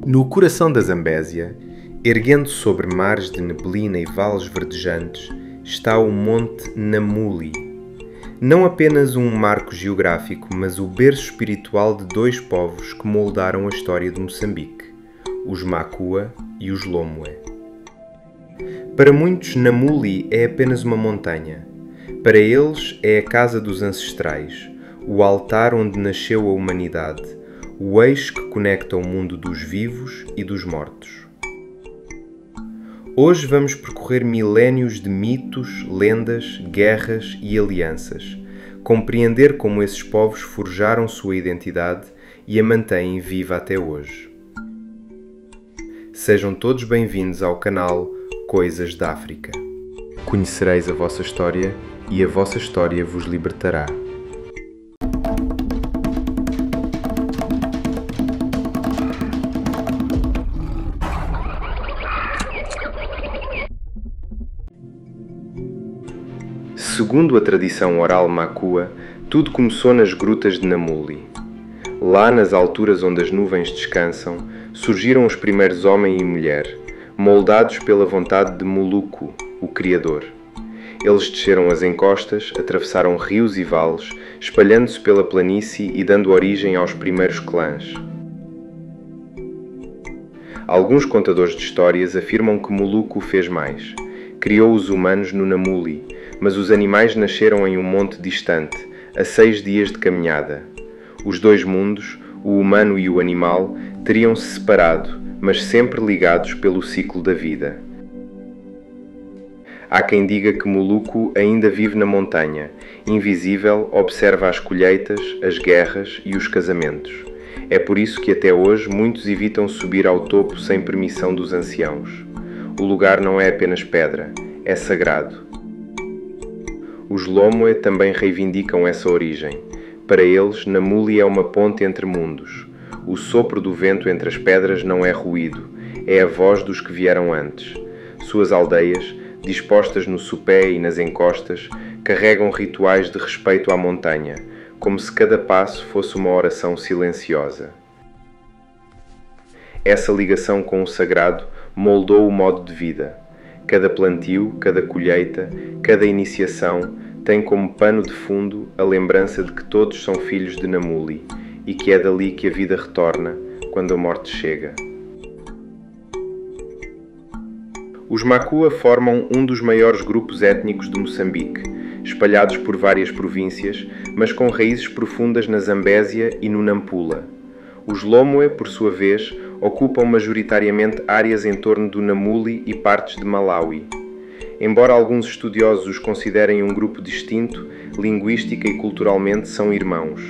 No coração da Zambésia, erguendo sobre mares de neblina e vales verdejantes, está o Monte Namuli. Não apenas um marco geográfico, mas o berço espiritual de dois povos que moldaram a história de Moçambique, os Makua e os Lomwe. Para muitos, Namuli é apenas uma montanha. Para eles, é a casa dos ancestrais, o altar onde nasceu a humanidade, o eixo que conecta o mundo dos vivos e dos mortos. Hoje vamos percorrer milénios de mitos, lendas, guerras e alianças, compreender como esses povos forjaram sua identidade e a mantêm viva até hoje. Sejam todos bem-vindos ao canal Coisas da África. Conhecereis a vossa história e a vossa história vos libertará. Segundo a tradição oral Makua, tudo começou nas grutas de Namuli. Lá, nas alturas onde as nuvens descansam, surgiram os primeiros homem e mulher, moldados pela vontade de Muluku, o Criador. Eles desceram as encostas, atravessaram rios e vales, espalhando-se pela planície e dando origem aos primeiros clãs. Alguns contadores de histórias afirmam que Muluku fez mais. Criou os humanos no Namuli, mas os animais nasceram em um monte distante, a 6 dias de caminhada. Os dois mundos, o humano e o animal, teriam-se separado, mas sempre ligados pelo ciclo da vida. Há quem diga que Muluku ainda vive na montanha, invisível, observa as colheitas, as guerras e os casamentos. É por isso que até hoje muitos evitam subir ao topo sem permissão dos anciãos. O lugar não é apenas pedra, é sagrado. Os Lomwe também reivindicam essa origem. Para eles, Namuli é uma ponte entre mundos. O sopro do vento entre as pedras não é ruído, é a voz dos que vieram antes. Suas aldeias, dispostas no sopé e nas encostas, carregam rituais de respeito à montanha, como se cada passo fosse uma oração silenciosa. Essa ligação com o sagrado moldou o modo de vida. Cada plantio, cada colheita, cada iniciação tem como pano de fundo a lembrança de que todos são filhos de Namuli e que é dali que a vida retorna quando a morte chega. Os Makua formam um dos maiores grupos étnicos de Moçambique, espalhados por várias províncias, mas com raízes profundas na Zambésia e no Nampula. Os Lomwe, por sua vez, ocupam majoritariamente áreas em torno do Namuli e partes de Malawi. Embora alguns estudiosos os considerem um grupo distinto, linguística e culturalmente são irmãos.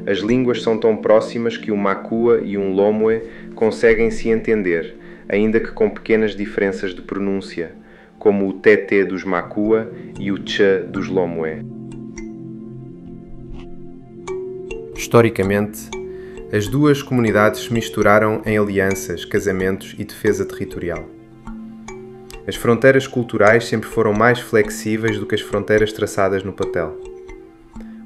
As línguas são tão próximas que um Makua e um Lomwe conseguem se entender, ainda que com pequenas diferenças de pronúncia, como o TT dos Makua e o Tch dos Lomwe. Historicamente, as duas comunidades se misturaram em alianças, casamentos e defesa territorial. As fronteiras culturais sempre foram mais flexíveis do que as fronteiras traçadas no papel.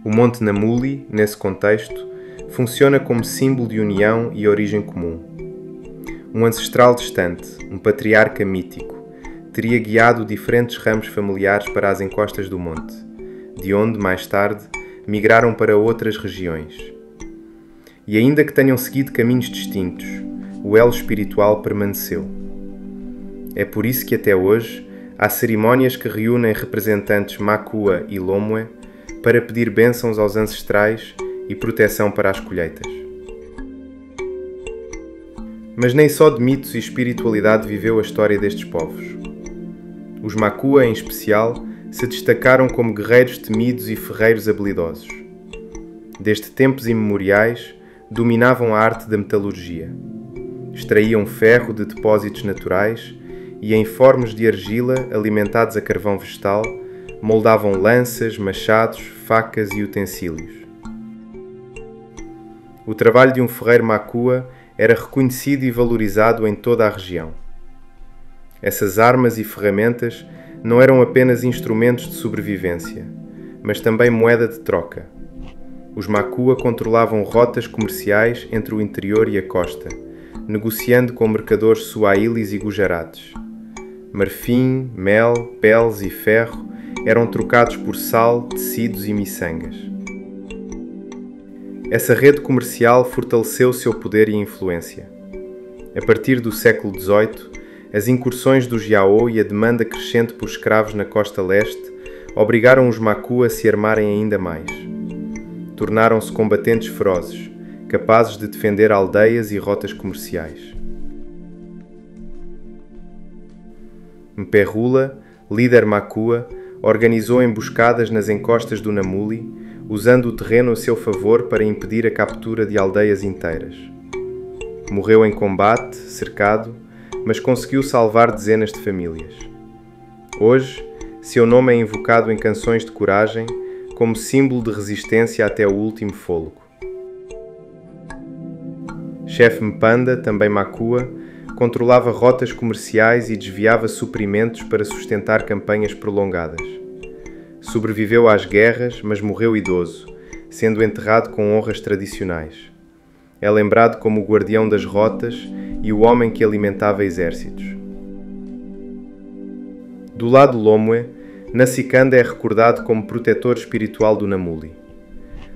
O Monte Namuli, nesse contexto, funciona como símbolo de união e origem comum. Um ancestral distante, um patriarca mítico, teria guiado diferentes ramos familiares para as encostas do monte, de onde, mais tarde, migraram para outras regiões. E ainda que tenham seguido caminhos distintos, o elo espiritual permaneceu. É por isso que até hoje há cerimónias que reúnem representantes Makua e Lomwe para pedir bênçãos aos ancestrais e proteção para as colheitas. Mas nem só de mitos e espiritualidade viveu a história destes povos. Os Makua, em especial, se destacaram como guerreiros temidos e ferreiros habilidosos. Desde tempos imemoriais, dominavam a arte da metalurgia. Extraíam ferro de depósitos naturais e, em fornos de argila alimentados a carvão vegetal, moldavam lanças, machados, facas e utensílios. O trabalho de um ferreiro Makua era reconhecido e valorizado em toda a região. Essas armas e ferramentas não eram apenas instrumentos de sobrevivência, mas também moeda de troca. Os Makua controlavam rotas comerciais entre o interior e a costa, negociando com mercadores suaílis e gujarates. Marfim, mel, peles e ferro eram trocados por sal, tecidos e miçangas. Essa rede comercial fortaleceu seu poder e influência. A partir do século XVIII, as incursões dos Yao e a demanda crescente por escravos na costa leste obrigaram os Macu a se armarem ainda mais. Tornaram-se combatentes ferozes, capazes de defender aldeias e rotas comerciais. Mpehula, líder Makua, organizou emboscadas nas encostas do Namuli, usando o terreno a seu favor para impedir a captura de aldeias inteiras. Morreu em combate, cercado, mas conseguiu salvar dezenas de famílias. Hoje, seu nome é invocado em canções de coragem como símbolo de resistência até o último fôlego. Chefe Mpanda, também Makua, controlava rotas comerciais e desviava suprimentos para sustentar campanhas prolongadas. Sobreviveu às guerras, mas morreu idoso, sendo enterrado com honras tradicionais. É lembrado como o guardião das rotas e o homem que alimentava exércitos. Do lado Lomwe, Nassikanda é recordado como protetor espiritual do Namuli.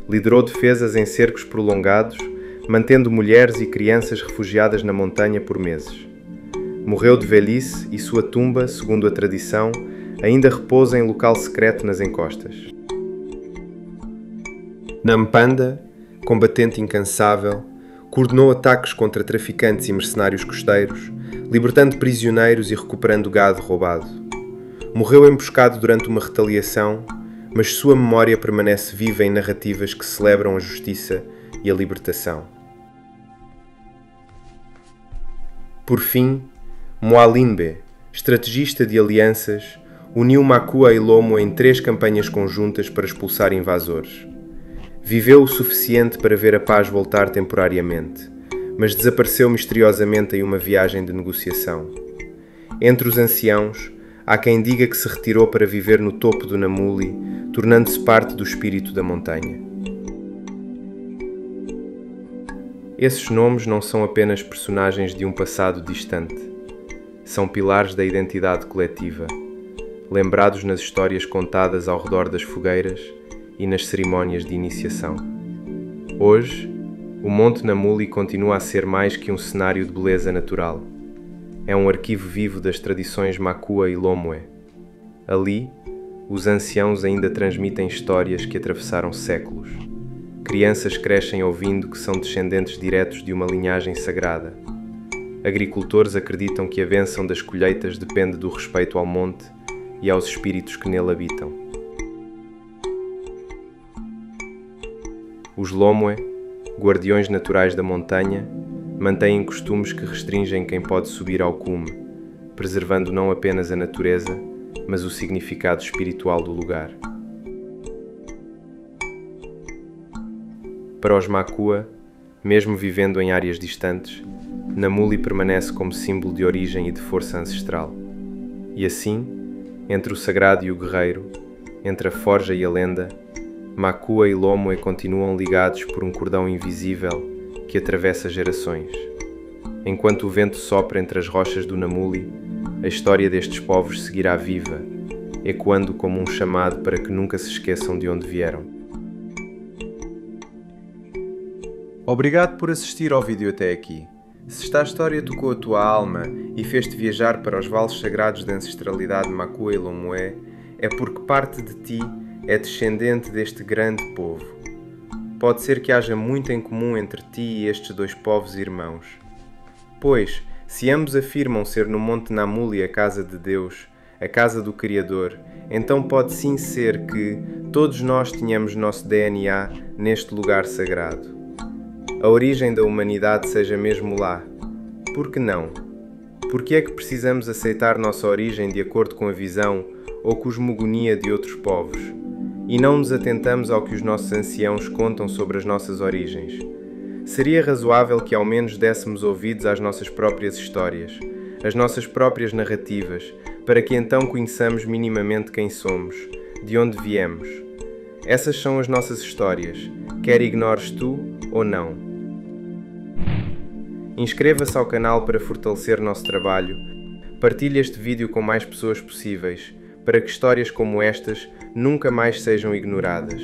Liderou defesas em cercos prolongados, mantendo mulheres e crianças refugiadas na montanha por meses. Morreu de velhice e sua tumba, segundo a tradição, ainda repousa em local secreto nas encostas. Nampanda, combatente incansável, coordenou ataques contra traficantes e mercenários costeiros, libertando prisioneiros e recuperando gado roubado. Morreu emboscado durante uma retaliação, mas sua memória permanece viva em narrativas que celebram a justiça e a libertação. Por fim, Moalimbe, estrategista de alianças, uniu Makua e Lomo em 3 campanhas conjuntas para expulsar invasores. Viveu o suficiente para ver a paz voltar temporariamente, mas desapareceu misteriosamente em uma viagem de negociação. Entre os anciãos, há quem diga que se retirou para viver no topo do Namuli, tornando-se parte do espírito da montanha. Esses nomes não são apenas personagens de um passado distante. São pilares da identidade coletiva, lembrados nas histórias contadas ao redor das fogueiras e nas cerimónias de iniciação. Hoje, o Monte Namuli continua a ser mais que um cenário de beleza natural. É um arquivo vivo das tradições Makua e Lomwe. Ali, os anciãos ainda transmitem histórias que atravessaram séculos. Crianças crescem ouvindo que são descendentes diretos de uma linhagem sagrada. Agricultores acreditam que a bênção das colheitas depende do respeito ao monte e aos espíritos que nele habitam. Os Lomwe, guardiões naturais da montanha, mantêm costumes que restringem quem pode subir ao cume, preservando não apenas a natureza, mas o significado espiritual do lugar. Para os Makua, mesmo vivendo em áreas distantes, Namuli permanece como símbolo de origem e de força ancestral. E assim, entre o sagrado e o guerreiro, entre a forja e a lenda, Makua e Lomwe continuam ligados por um cordão invisível que atravessa gerações. Enquanto o vento sopra entre as rochas do Namuli, a história destes povos seguirá viva, ecoando como um chamado para que nunca se esqueçam de onde vieram. Obrigado por assistir ao vídeo até aqui. Se esta história tocou a tua alma e fez-te viajar para os vales sagrados da ancestralidade Makua e Lomwe, é porque parte de ti é descendente deste grande povo. Pode ser que haja muito em comum entre ti e estes 2 povos irmãos. Pois, se ambos afirmam ser no Monte Namuli a casa de Deus, a casa do Criador, então pode sim ser que todos nós tenhamos nosso DNA neste lugar sagrado. A origem da humanidade seja mesmo lá. Por que não? Por que é que precisamos aceitar nossa origem de acordo com a visão ou cosmogonia de outros povos? E não nos atentamos ao que os nossos anciãos contam sobre as nossas origens? Seria razoável que ao menos dessemos ouvidos às nossas próprias histórias, às nossas próprias narrativas, para que então conheçamos minimamente quem somos, de onde viemos. Essas são as nossas histórias, quer ignores tu ou não. Inscreva-se ao canal para fortalecer nosso trabalho. Partilhe este vídeo com mais pessoas possíveis, para que histórias como estas nunca mais sejam ignoradas.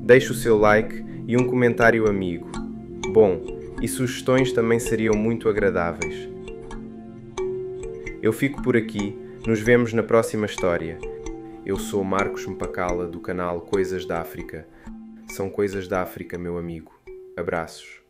Deixe o seu like e um comentário amigo. Bom, e sugestões também seriam muito agradáveis. Eu fico por aqui, nos vemos na próxima história. Eu sou Marcos Mpakala, do canal Coisas da África. São coisas da África, meu amigo. Abraços.